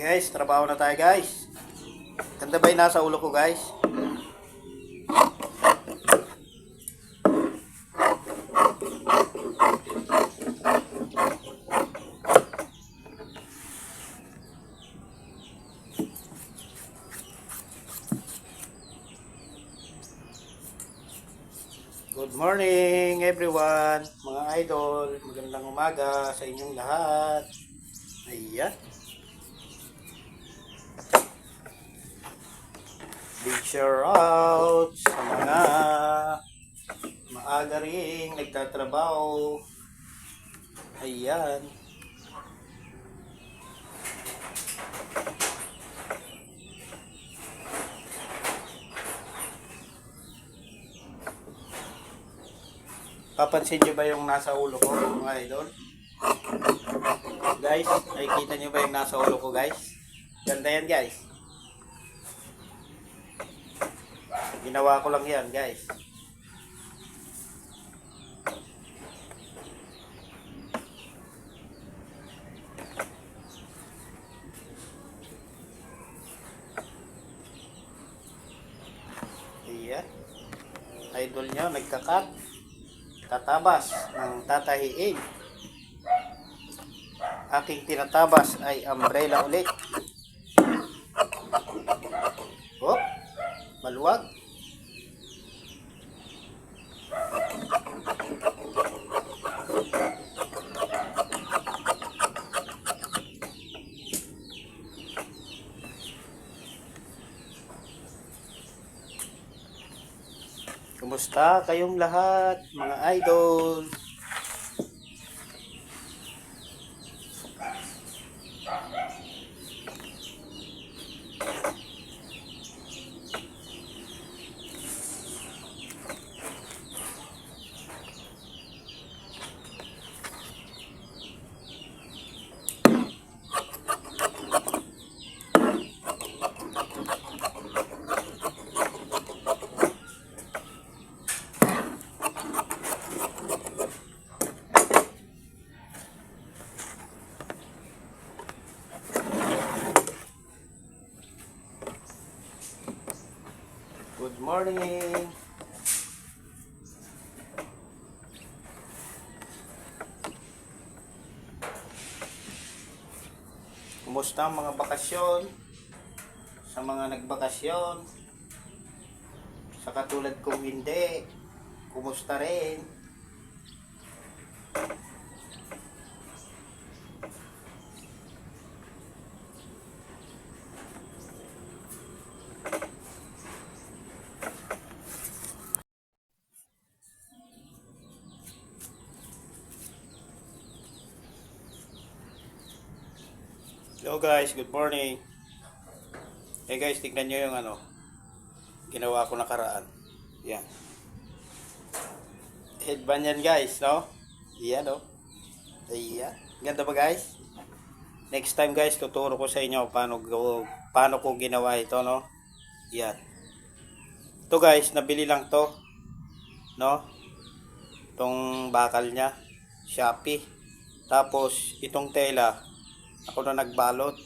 Guys, trabaho na tayo guys. Ganda ba yung nasa ulo ko guys? Good morning everyone, mga idol. Magandang umaga sa inyong lahat. Ayan. Big shout out sa mga maaga ring nagtatrabaho. Ayan. Papansin nyo ba yung nasa ulo ko, mga idol? Guys, nakikita nyo ba yung nasa ulo ko guys? Ganda yan guys. Ginawa ko lang yan guys. Ayan. Idol nyo, nagkakat. Tatabas ng tatahiin. Aking tinatabas ay umbrella ulit. Oh, maluwag. Kumusta kayong lahat, mga idol? Good morning. Kumusta ang mga bakasyon? Sa mga nagbakasyon, sa katulad kong hindi, kumusta rin? Hello guys, good morning. Hey guys, tignan nyo yung ginawa ko nakaraan. Yan. Headband yan guys, no? Yan, no? Ayan. Ganda ba guys? Next time guys, tuturo ko sa inyo paano ko ginawa ito, no? Yan. Ito guys, nabili lang to, no? Itong bakal niya, Shopee. Tapos, itong tela, ako na nagbalot.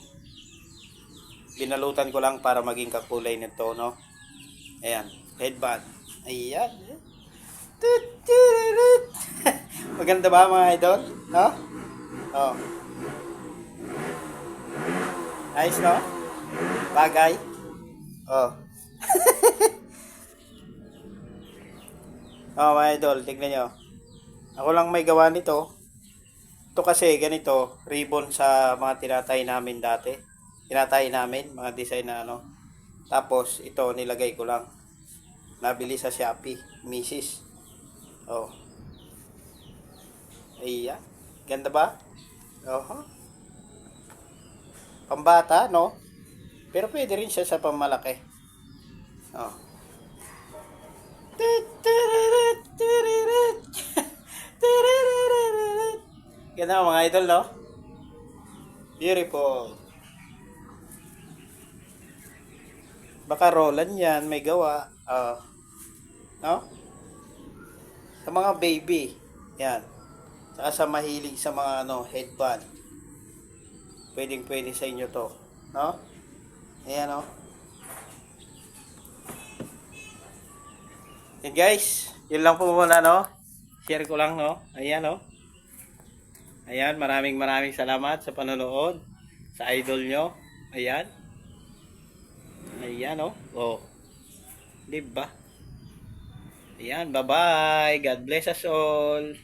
Binalutan ko lang para maging kakulay nito, no? Ayan, headband. Ayan. Maganda ba mga idol? No? Oh. Nice, no? Bagay. Oh. Oh, mga idol, tignan nyo. Ako lang may gawa nito. Ito kasi ganito, ribbon sa mga tinatay namin dati. Tinatay namin, mga design na Tapos ito nilagay ko lang. Nabili sa Shopee, Mrs. Oh. Ayan. Ganda ba? Oh. Pambata, no? Pero pwede rin siya sa pamalaki. Oh. Ganda mga idol, no? Beautiful. Baka Roland yan, may gawa. No? Sa mga baby. Yan. Saka sa mahilig sa mga headband. Pwedeng pwede sa inyo to. No? Ayan, oh. Yan guys, yun lang po muna, no? Share ko lang, no? Ayan, no? Ayan, maraming salamat sa panonood. Sa idol nyo. Ayan. Ayan, oh. Oh. Diba? Ayan, bye-bye. God bless us all.